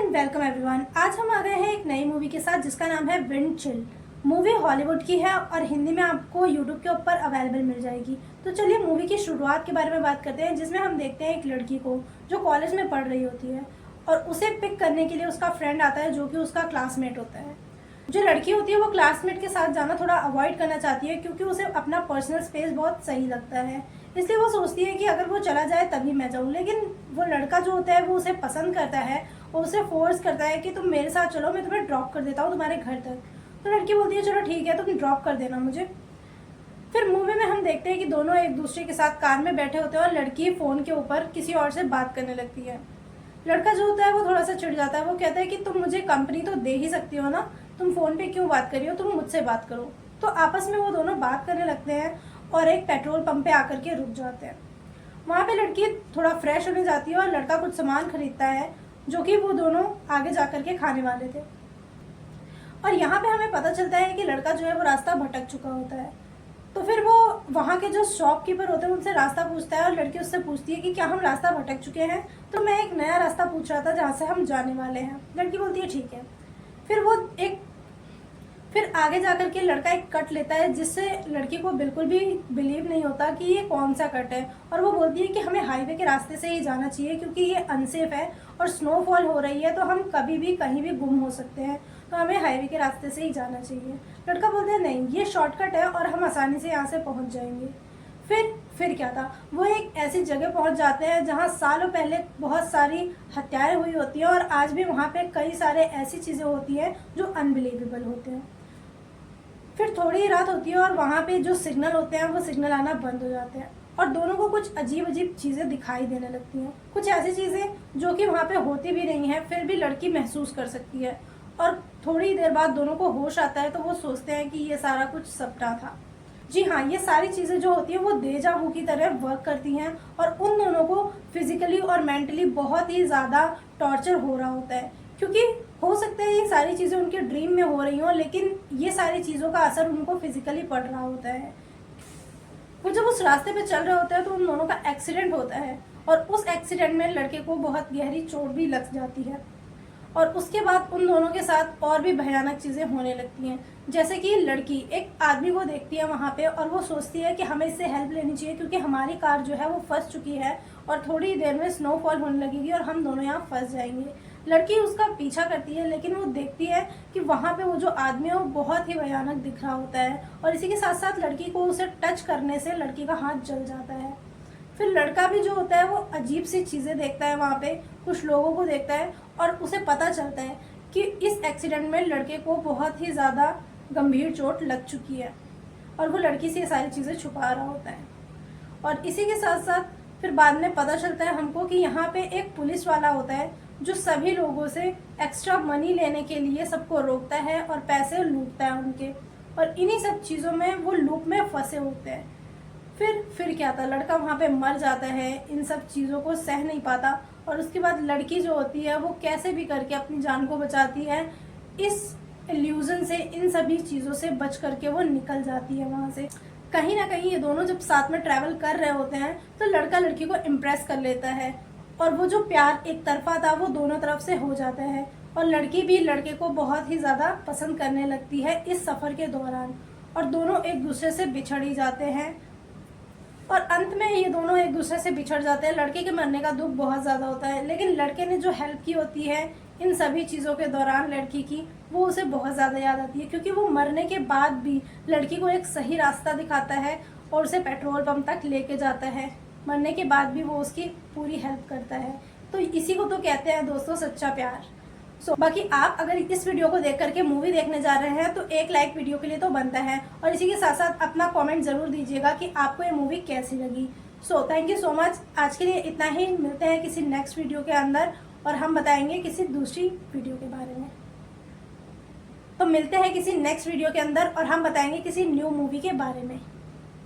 And welcome everyone. आज हम आ गए हैं एक नई मूवी के साथ जिसका नाम है विंड चिल। मूवी हॉलीवुड की है और हिंदी में आपको यूट्यूब के ऊपर अवेलेबल मिल जाएगी। तो चलिए मूवी की शुरुआत के बारे में बात करते हैं, जिसमें हम देखते हैं एक लड़की को जो कॉलेज में पढ़ रही होती है और उसे पिक करने के लिए उसका फ्रेंड आता है जो कि उसका क्लासमेट होता है। जो लड़की होती है वो क्लासमेट के साथ जाना थोड़ा अवॉइड करना चाहती है क्योंकि उसे अपना पर्सनल स्पेस बहुत सही लगता है, इसलिए वो सोचती है कि अगर वो चला जाए तभी मैं जाऊँ। लेकिन वो लड़का जो होता है वो उसे पसंद करता है और उसे फोर्स करता है कि तुम मेरे साथ चलो, मैं तुम्हें ड्रॉप कर देता हूँ तुम्हारे घर तक। तो लड़की बोलती है चलो ठीक है, तुम ड्रॉप कर देना मुझे। फिर मूवी में हम देखते हैं कि दोनों एक दूसरे के साथ कार में बैठे होते हैं और लड़की फ़ोन के ऊपर किसी और से बात करने लगती है। लड़का जो होता है वो थोड़ा सा चिढ़ जाता है, वो कहता है कि तुम मुझे कंपनी तो दे ही सकती हो ना, तुम फ़ोन पे क्यों बात कर रही हो, तुम मुझसे बात करो। तो आपस में वो दोनों बात करने लगते हैं और एक पेट्रोल पंप पे आकर के रुक जाते हैं। वहाँ पे लड़की थोड़ा फ्रेश होने जाती है और लड़का कुछ सामान खरीदता है जो कि वो दोनों आगे जाकर के खाने वाले थे। और यहाँ पे हमें पता चलता है कि लड़का जो है वो रास्ता भटक चुका होता है। तो फिर वो वहाँ के जो शॉपकीपर होते हैं उनसे रास्ता पूछता है और लड़की उससे पूछती है कि क्या हम रास्ता भटक चुके हैं। तो मैं एक नया रास्ता पूछ रहा था जहाँ से हम जाने वाले हैं। लड़की बोलती है ठीक है। फिर आगे जाकर के लड़का एक कट लेता है जिससे लड़की को बिल्कुल भी बिलीव नहीं होता कि ये कौन सा कट है, और वो बोलती है कि हमें हाईवे के रास्ते से ही जाना चाहिए क्योंकि ये अनसेफ है और स्नोफॉल हो रही है तो हम कभी भी कहीं भी गुम हो सकते हैं, तो हमें हाईवे के रास्ते से ही जाना चाहिए। लड़का बोलता है नहीं, ये शॉर्टकट है और हम आसानी से यहाँ से पहुँच जाएंगे। फिर क्या था, वो एक ऐसी जगह पहुंच जाते हैं जहां सालों पहले बहुत सारी हत्याएं हुई होती हैं और आज भी वहां पे कई सारे ऐसी चीज़ें होती हैं जो अनबिलीवेबल होते हैं। फिर थोड़ी ही रात होती है और वहाँ पे जो सिग्नल होते हैं वो सिग्नल आना बंद हो जाते हैं और दोनों को कुछ अजीब अजीब चीज़ें दिखाई देने लगती हैं, कुछ ऐसी चीज़ें जो कि वहाँ पे होती भी नहीं है, फिर भी लड़की महसूस कर सकती है। और थोड़ी देर बाद दोनों को होश आता है तो वो सोचते हैं कि ये सारा कुछ सपना था। जी हाँ, ये सारी चीज़ें जो होती हैं वो देजा वू की तरह वर्क करती हैं और उन दोनों को फिजिकली और मेंटली बहुत ही ज़्यादा टॉर्चर हो रहा होता है, क्योंकि हो सकता है ये सारी चीज़ें उनके ड्रीम में हो रही हों लेकिन ये सारी चीज़ों का असर उनको फिजिकली पड़ रहा होता है। वो जब उस रास्ते पे चल रहे होते हैं तो उन दोनों का एक्सीडेंट होता है और उस एक्सीडेंट में लड़के को बहुत गहरी चोट भी लग जाती है और उसके बाद उन दोनों के साथ और भी भयानक चीज़ें होने लगती हैं। जैसे कि लड़की एक आदमी को देखती है वहाँ पे और वो सोचती है कि हमें इससे हेल्प लेनी चाहिए क्योंकि हमारी कार जो है वो फंस चुकी है और थोड़ी देर में स्नोफॉल होने लगेगी और हम दोनों यहाँ फंस जाएंगे। लड़की उसका पीछा करती है लेकिन वो देखती है कि वहाँ पे वो जो आदमी है वो बहुत ही भयानक दिख रहा होता है और इसी के साथ साथ लड़की को उसे टच करने से लड़की का हाथ जल जाता है। फिर लड़का भी जो होता है वो अजीब सी चीज़ें देखता है, वहाँ पे कुछ लोगों को देखता है और उसे पता चलता है कि इस एक्सीडेंट में लड़के को बहुत ही ज़्यादा गंभीर चोट लग चुकी है और वो लड़की से ये सारी चीज़ें छुपा रहा होता है। और इसी के साथ साथ फिर बाद में पता चलता है हमको कि यहाँ पे एक पुलिस वाला होता है जो सभी लोगों से एक्स्ट्रा मनी लेने के लिए सबको रोकता है और पैसे लूटता है उनके, और इन्हीं सब चीज़ों में वो लूप में फंसे होते हैं। फिर क्या था, लड़का वहाँ पे मर जाता है, इन सब चीज़ों को सह नहीं पाता और उसके बाद लड़की जो होती है वो कैसे भी करके अपनी जान को बचाती है। इस इल्यूजन से, इन सभी चीज़ों से बच करके वो निकल जाती है वहाँ से। कहीं ना कहीं ये दोनों जब साथ में ट्रैवल कर रहे होते हैं तो लड़का लड़की को इम्प्रेस कर लेता है और वो जो प्यार एक तरफा था वो दोनों तरफ से हो जाता है और लड़की भी लड़के को बहुत ही ज़्यादा पसंद करने लगती है इस सफ़र के दौरान, और दोनों एक दूसरे से बिछड़ ही जाते हैं और अंत में ये दोनों एक दूसरे से बिछड़ जाते हैं। लड़के के मरने का दुख बहुत ज़्यादा होता है लेकिन लड़के ने जो हेल्प की होती है इन सभी चीज़ों के दौरान लड़की की, वो उसे बहुत ज़्यादा याद आती है क्योंकि वो मरने के बाद भी लड़की को एक सही रास्ता दिखाता है और उसे पेट्रोल पंप तक लेके जाता है। मरने के बाद भी वो उसकी पूरी हेल्प करता है। तो इसी को तो कहते हैं दोस्तों सच्चा प्यार। बाकी आप अगर इस वीडियो को देख करके मूवी देखने जा रहे हैं तो एक लाइक वीडियो के लिए तो बनता है और इसी के साथ साथ अपना कमेंट ज़रूर दीजिएगा कि आपको ये मूवी कैसी लगी। Thank you so much. आज के लिए इतना ही, मिलते हैं किसी नेक्स्ट वीडियो के अंदर और हम बताएंगे किसी दूसरी वीडियो के बारे में। तो मिलते हैं किसी नेक्स्ट वीडियो के अंदर और हम बताएंगे किसी न्यू मूवी के बारे में।